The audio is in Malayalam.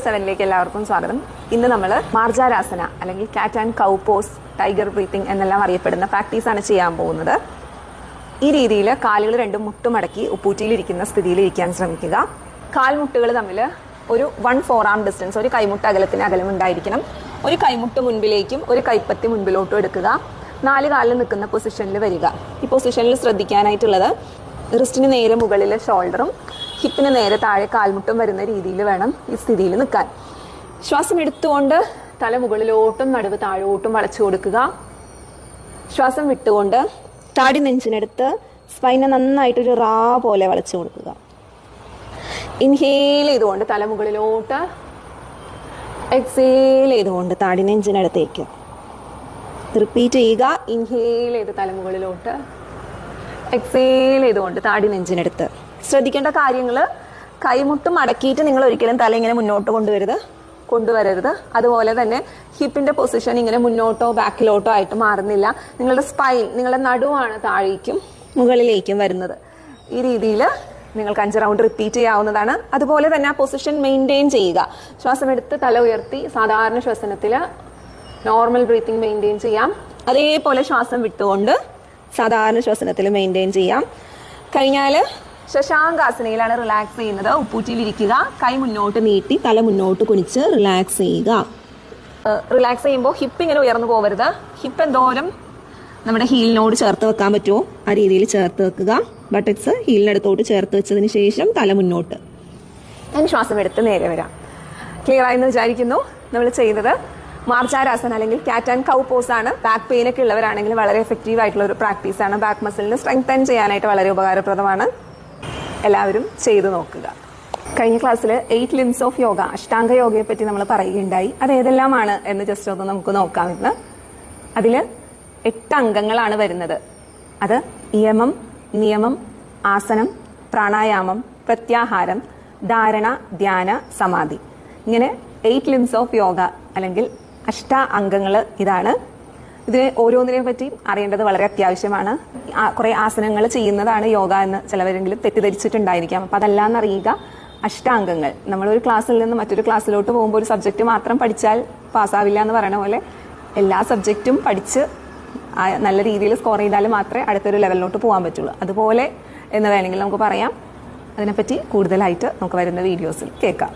7ലേക്ക് എല്ലാവർക്കും സ്വാഗതം. ഇന്ന് നമ്മൾ മാർജാരാസന അല്ലെങ്കിൽ cat and cow pose, tiger breathing എന്നെല്ലാം അറിയപ്പെടുന്ന പ്രാക്ടീസാണ് ചെയ്യാൻ പോകുന്നത്. ഈ രീതിയിൽ കാലുകൾ രണ്ടും മുട്ടുമടക്കി ഉപ്പൂറ്റിയിലിരിക്കുന്ന സ്ഥിതിയിൽ ഇരിക്കാൻ ശ്രമിക്കുക. കാൽമുട്ടുകൾ തമ്മിൽ ഒരു 1 forearm ഡിസ്റ്റൻസ്, ഒരു കൈമുട്ട് അകലത്തിന് അകലം ഉണ്ടായിരിക്കണം. ഒരു കൈമുട്ട് മുൻപിലേക്കും ഒരു കൈപ്പത്തി മുൻപിലോട്ടും എടുക്കുക. 4 കാലിൽ നിൽക്കുന്ന പൊസിഷനിൽ വരിക. ഈ പൊസിഷനിൽ ശ്രദ്ധിക്കാനായിട്ടുള്ളത് റിസ്റ്റിന് നേരെ മുകളിൽ ഷോൾഡറും ഹിപ്പിന് നേരെ താഴെ കാൽമുട്ടും വരുന്ന രീതിയിൽ വേണം ഈ സ്ഥിതിയിൽ നിൽക്കാൻ. ശ്വാസം എടുത്തുകൊണ്ട് തല മുകളിലോട്ടും നടുവ് താഴോട്ടും വളച്ചു കൊടുക്കുക. ശ്വാസം വിട്ടുകൊണ്ട് താടി നെഞ്ചിനെടുത്ത് സ്പൈനെ നന്നായിട്ടൊരു റാ പോലെ വളച്ചു കൊടുക്കുക. ഇൻഹേൽ ചെയ്തുകൊണ്ട് തല മുകളിലോട്ട്, എക്സേൽ ചെയ്തുകൊണ്ട് താടി നെഞ്ചിനടുത്തേക്ക്. റിപ്പീറ്റ് ചെയ്യുക. ഇൻഹേൽ ചെയ്ത് തല മുകളിലോട്ട്, എക്സേൽ ചെയ്തുകൊണ്ട് താടി നെഞ്ചിനെടുത്ത്. ശ്രദ്ധിക്കേണ്ട കാര്യങ്ങൾ, കൈമുട്ട് മടക്കിയിട്ട് നിങ്ങൾ ഒരിക്കലും തല ഇങ്ങനെ മുന്നോട്ട് കൊണ്ടുവരരുത്. അതുപോലെ തന്നെ ഹിപ്പിന്റെ പൊസിഷൻ ഇങ്ങനെ മുന്നോട്ടോ ബാക്കിലോട്ടോ ആയിട്ട് മാറുന്നില്ല. നിങ്ങളുടെ സ്പൈൻ, നിങ്ങളുടെ നടുവാണ് താഴേക്കും മുകളിലേക്കും വരുന്നത്. ഈ രീതിയിൽ നിങ്ങൾക്ക് 5 റൗണ്ട് റിപ്പീറ്റ് ചെയ്യാവുന്നതാണ്. അതുപോലെ തന്നെ ആ പൊസിഷൻ മെയിൻറ്റെയിൻ ചെയ്യുക. ശ്വാസം എടുത്ത് തല ഉയർത്തി സാധാരണ ശ്വസനത്തിൽ നോർമൽ ബ്രീത്തിങ് മെയിൻറ്റെയിൻ ചെയ്യാം. അതേപോലെ ശ്വാസം വിട്ടുകൊണ്ട് സാധാരണ ശ്വസനത്തിൽ മെയിൻറ്റെയിൻ ചെയ്യാം. കഴിഞ്ഞാൽ ശശാങ്കാസനയിലാണ് റിലാക്സ് ചെയ്യുന്നത്. ഉപ്പൂറ്റിയിലിരിക്കുക, കൈ മുന്നോട്ട് നീട്ടി തല മുന്നോട്ട് കുനിച്ച് റിലാക്സ് ചെയ്യുക. റിലാക്സ് ചെയ്യുമ്പോൾ ഹിപ്പ് ഇങ്ങനെ ഉയർന്നു പോകരുത്. ഹിപ്പ് എന്തോരം നമ്മുടെ ഹീലിനോട് ചേർത്ത് വെക്കാൻ പറ്റുമോ ആ രീതിയിൽ ചേർത്ത് വെക്കുക. ബട്ടക്സ് ഹീലിനടുത്തോട്ട് ചേർത്ത് വെച്ചതിന് ശേഷം തല മുന്നോട്ട്. ഞാൻ ശ്വാസം എടുത്ത് നേരെ വരാം. ക്ലിയർ ആയെന്ന് വിചാരിക്കുന്നു. നമ്മൾ ചെയ്യുന്നത് മാർജാരാസന അല്ലെങ്കിൽ കാറ്റ് ആൻഡ് കൗ പോസ് ആണ്. ബാക്ക് പെയിൻ ഒക്കെ ഉള്ളവരാണെങ്കിൽ വളരെ എഫക്റ്റീവ് ആയിട്ടുള്ള ഒരു പ്രാക്ടീസ് ആണ്. ബാക്ക് മസിലിന് സ്ട്രെങ്തൻ ചെയ്യാനായിട്ട് വളരെ ഉപകാരപ്രദമാണ്. എല്ലാവരും ചെയ്തു നോക്കുക. കഴിഞ്ഞ ക്ലാസ്സിൽ 8 limbs ഓഫ് യോഗ, അഷ്ടാംഗ യോഗയെ പറ്റി നമ്മൾ പറയുകയുണ്ടായി. അത് ഏതെല്ലാമാണ് എന്ന് ജസ്റ്റ് ഒന്ന് നമുക്ക് നോക്കാം. ഇന്ന് അതിൽ 8 അംഗങ്ങളാണ് വരുന്നത്. അത് യമം, നിയമം, ആസനം, പ്രാണായാമം, പ്രത്യാഹാരം, ധാരണ, ധ്യാന, സമാധി. ഇങ്ങനെ 8 limbs ഓഫ് യോഗ അല്ലെങ്കിൽ അംഗങ്ങൾ ഇതാണ്. ഇതിന് ഓരോന്നിനെ പറ്റി അറിയേണ്ടത് വളരെ അത്യാവശ്യമാണ്. കുറെ ആസനങ്ങൾ ചെയ്യുന്നതാണ് യോഗ എന്ന് ചിലവരെങ്കിലും തെറ്റിദ്ധരിച്ചിട്ടുണ്ടായിരിക്കാം. അപ്പം അതെല്ലാം അറിയുക. അഷ്ടാംഗങ്ങൾ, നമ്മളൊരു ക്ലാസ്സിൽ നിന്ന് മറ്റൊരു ക്ലാസ്സിലോട്ട് പോകുമ്പോൾ ഒരു സബ്ജക്റ്റ് മാത്രം പഠിച്ചാൽ പാസ്സാവില്ല എന്ന് പറയുന്ന പോലെ എല്ലാ സബ്ജക്റ്റും പഠിച്ച് നല്ല രീതിയിൽ സ്കോർ ചെയ്താൽ മാത്രമേ അടുത്തൊരു ലെവലിലോട്ട് പോകാൻ പറ്റുള്ളൂ. അതുപോലെ എന്ന് വേണമെങ്കിൽ നമുക്ക് പറയാം. അതിനെപ്പറ്റി കൂടുതലായിട്ട് നമുക്ക് വരുന്ന വീഡിയോസിൽ കേൾക്കാം.